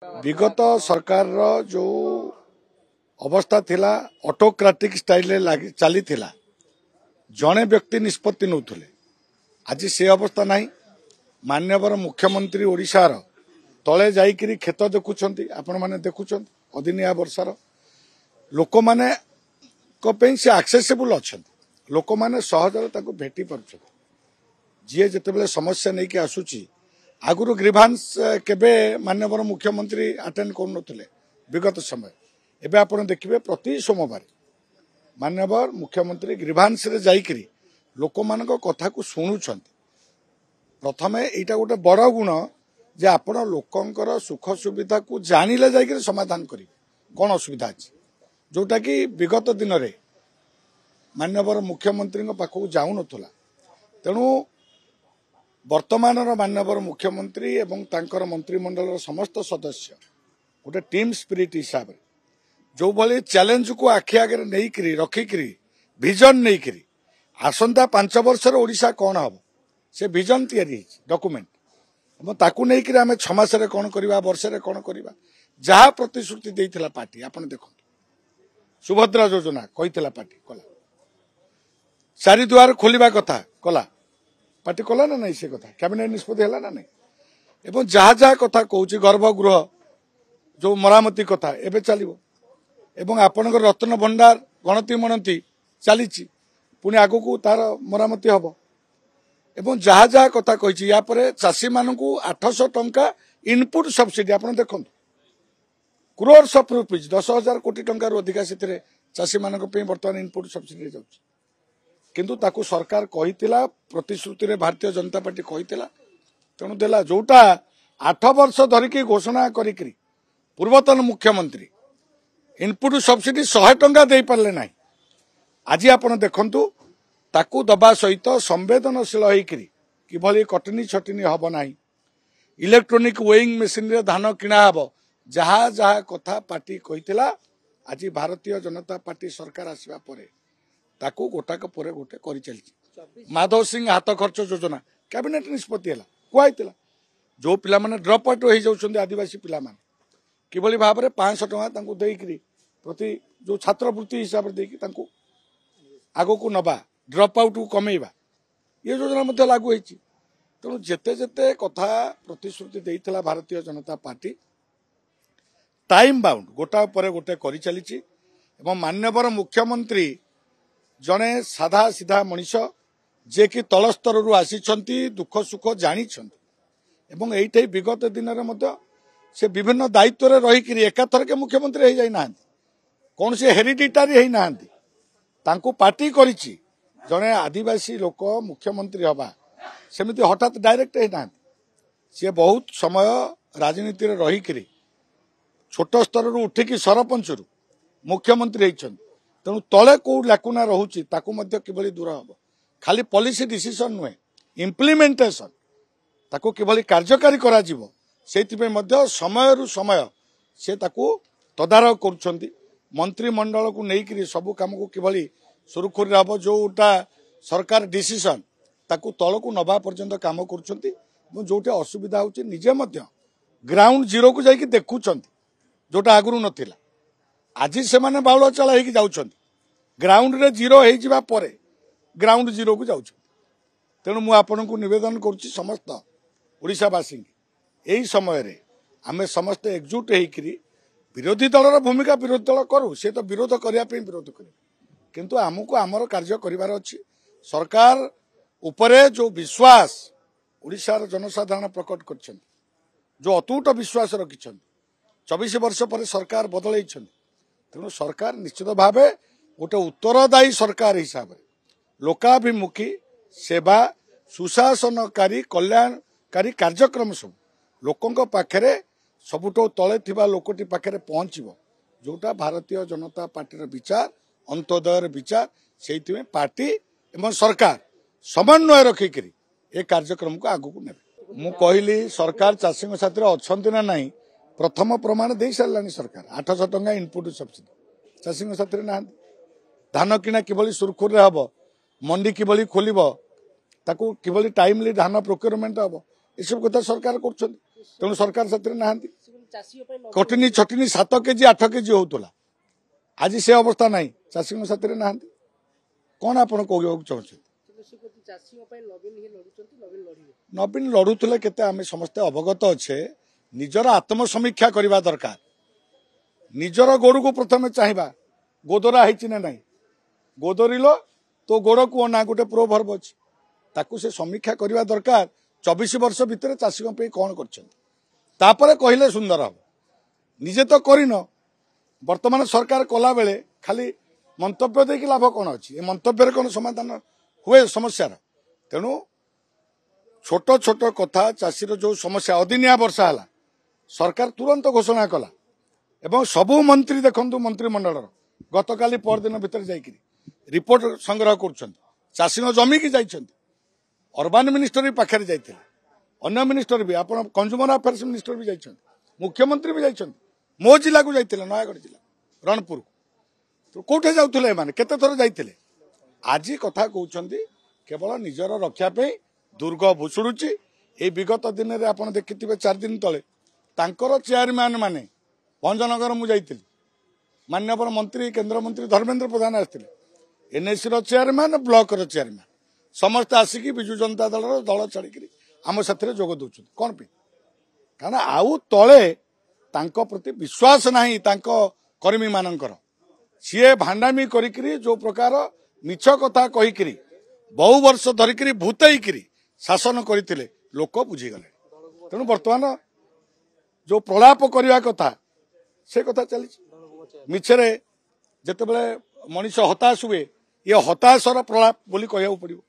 विगत सरकार जो अवस्था थिला ऑटोक्रेटिक स्टाइल चली जड़े व्यक्ति निष्पत्ति नौले आज से अवस्था नहीं। माननीय मुख्यमंत्री ओडिशार तले जाइकरी खेत देखुंट आपण मैंने देखुं अदिनिया वर्षार लोक मैंने से एक्सेसिबल अच्छा लोक मैंने सहजरे भेटी पार्छ जी जिते समस्या नहीं कि आसूची आगुरी ग्रीभांस केबे माननीय मुख्यमंत्री अटेंड कर विगत समय एवं आप देखिए प्रति सोमवार माननीय मुख्यमंत्री ग्रीभांस रे जाइकरी लोक मान कथा को शुणुंट प्रथमे यहाँ गोटे बड़ गुण जे आपण लोकंकर सुख सुविधा को जानिले जाइकरी समाधान करेंगे कौन असुविधा अच्छी जोटा कि विगत दिन में माननीय मुख्यमंत्री पाखक जाऊन तेणु वर्तमान माननीय मुख्यमंत्री एवं तांकर मंत्रिमंडल समस्त सदस्य गोटे टीम स्पिरिट हिसाब से जो भाई चैलेंज को आखि आगे नहीं रखिकी विजन नहीं आसंता 5 वर्ष ओडिशा कौन हम से विजन तैयारी डॉक्यूमेंट ताकू नहीं आम 6 मास कौन करवा वर्ष कौन करवा जहाँ प्रतिश्रुति देता पार्टी आप देखो सुभद्रा योजना कही पार्टी कला चारिद्वार खोलिबा कथा कला पार्टी कला ना नहीं से कथा कैबिनेट निष्पत्ति है ना नहीं एवं जहाँ जहाँ कथा कहूँ गर्भगृह जो मरामती कथा एवं चलो एवं आपणकर रत्न भंडार गणति मणति चली पुणी आग को तार मरामती हम एवं जहाँ जहाँ कथा कही यापर चाषी मानक 800 टंका इनपुट सब्सिडी आप देखो क्रोर्स ऑफ रुपीज 10,000 कोटी टंका अधिका से चाषी मानक बर्तमान इनपुट सब्सिडी जाऊँ किंतु ताकू सरकार कही प्रतिश्रुति रे भारतीय जनता पार्टी कही तेणु देला जोटा 8 वर्ष धरिकी घोषणा करी पूर्वतन मुख्यमंत्री इनपुट सब्सिडी 100 टंका दे पारे ना आज आप देखु ताकू दबा सहित संवेदनशील होकर किभली कटनी छटनी हम ना इलेक्ट्रोनिक वेइंग मशीन रे धान किणा हम जहाँ जहाँ कथा पार्टी कही आज भारतीय जनता पार्टी सरकार आसवा परे ताकू गोटाक पर गोटे कर चलती माधव सिंह हाथ खर्च योजना कैबिनेट निष्पत्ति है कहला जो पिला माने ड्रप आउट हो जाउछन्ते आदिवासी पिला माने किभली भाव में 500 टंका देकरी प्रति जो छात्रवृत्ति हिसाब से आग को नवा ड्रप आउट को कमेवा ये योजना लागू होती तेणु जेते जेते कथा प्रतिश्रुति देइथिला Bharatiya Janata party time bound गोटा पर गोटे कर चली माननीय मुख्यमंत्री जड़े साधा सीधा मनीष जे कि तल स्तर आसी दुख सुख जानी एवं विगत दिन में से विभिन्न दायित्व रहीकि एकाथर के मुख्यमंत्री हो जाना कौन से हेरिडिटारी होना पार्टी करिछि जड़े आदिवासी लोक मुख्यमंत्री हवा सेमती हठात डायरेक्ट होना सी बहुत समय राजनीति रहीकि छोट स्तर उठिकी सरपंच रु मुख्यमंत्री होइछन तेणु तले कौ लाकुना रोचे किभली दूर हम खाली पॉलिसी डिसीजन नुहे इम्प्लीमेंटेशन ताको किभली कार्यकारी करा जीवो सेतिपे मध्य समय रु समय से ताको तदारख करुछंती मंत्रिमंडल को लेकर सबू काम को किभली सुरखुरी हम जोटा सरकार डिसीजन ताको तल को नवा पर्यंत काम करुछंती जोटे असुविधा होची निजे मध्य ग्राउंड जीरो को जाइकी देखुछंती जोटा आगुरु नथिला आज से माने बाउल चला होगी जाउछंती ग्राउंड रे जीरो हो जावा परे ग्राउंड जीरो को जाउछ तेणु मु आपन को निवेदन करुच्ची समस्त ओडिशावासी यही समय रे आमे समस्त एकजुट होकर विरोधी दलर भूमिका विरोधी दल करू से तो विरोध करने विरोध कर किंतु आमको आमर कार्य करिवार अछि सरकार उपरे जो विश्वास ओडिशार जनसाधारण प्रकट करछन जो अतूट विश्वास रखिछन 24 वर्ष पर सरकार बदल तेणु सरकार निश्चित भाव गोटे उत्तरदायी सरकार हिसाब से लोकाभिमुखी सेवा सुशासनकारी कल्याणकारी कार्यक्रम सब लोकों पाखे सबुठ तले थिबा लोकटी पाखे पहुँचो जोटा भारतीय जनता पार्टी विचार अंत्योदय विचार से पार्टी एवं सरकार समन्वय रखिक ए कार्यक्रम को आगू ने मु कहली सरकार चाषी साथी अच्छा ना नहीं प्रथम प्रमाण दे सारे सरकार 800 टंका इनपुट सब्सिडी चाषी साथी ना धान किणा किभली सुरखुरी हम मंडी किभली खोल ताकू किभली टाइमली धान प्रोक्योरमेंट हम ये सब कथा सरकार कर तेणु सरकार साथी ना कटनी छटनी 7 केजी 8 केजी होता आज से अवस्था ना चाषी साथी ना कौन आप चाहते नवीन लड़ुले के समस्ते अवगत अच्छे निजर आत्मसमीक्षा करने दरकार निजर गोड़ को प्रथम चाहिए गोदरा है ना गोदरिल तो गोड़ को ना गोटे प्रोभर्ब अच्छी ताकू से समीक्षा करने दरकार 24 वर्ष भितर चाषी कौन कर कहले सुंदर हम निजे तो करन वर्तमान सरकार कला बेले खाली मंतव्य दे कि लाभ कौन अच्छी मंतव्य कौन समाधान हुए समस्या तेणु छोट छोट कथा चाषीर जो समस्या अदिनिया वर्षा है सरकार तुरंत घोषणा कला एवं सबू मंत्री देखु मंत्रिमंडल गतकाली परदिन भितर जाकि रिपोर्ट संग्रह कर चाषी जमी की जाइछन्ति अर्बान मिनिस्टर भी पाखे जाइए अन्य मिनिस्टर भी आप कंज्यूमर अफेयर्स मिनिस्टर भी जाइछन्ति मुख्यमंत्री भी जाइछन्ति मो जिला को जाइए नयागढ़ जिला रणपुर तो कौटे जाऊे माने केते थर जाइए आज कथा कहते केवल निजर रक्षापी दुर्ग भुशुड़ी ये विगत दिन में आप देखिथे 4 दिन तले तांकर चेयरमैन माने भंजनगर मुझे माननीय मंत्री केन्द्रमंत्री धर्मेन्द्र प्रधान आसते एनएसी चेयरमैन ब्लॉक चेयरमैन समस्ते आसिकी विजु जनता दल दल छाड़ी आम साथी जोग दौरान कौन पे कारण आउ तले तांको प्रति विश्वास नहीं कर्मी मानकर सी भांडामी करी जो प्रकार मिछ कथा कहीकि बहु वर्ष धरिक भूतईकि शासन करते लोक बुझीगले तेणु बर्तमान जो प्रलाप करने कथा से कथा चली मिछरे जिते बड़े मनीष हताश हुए ये हताशर प्रलाप बोली कहू पड़ो।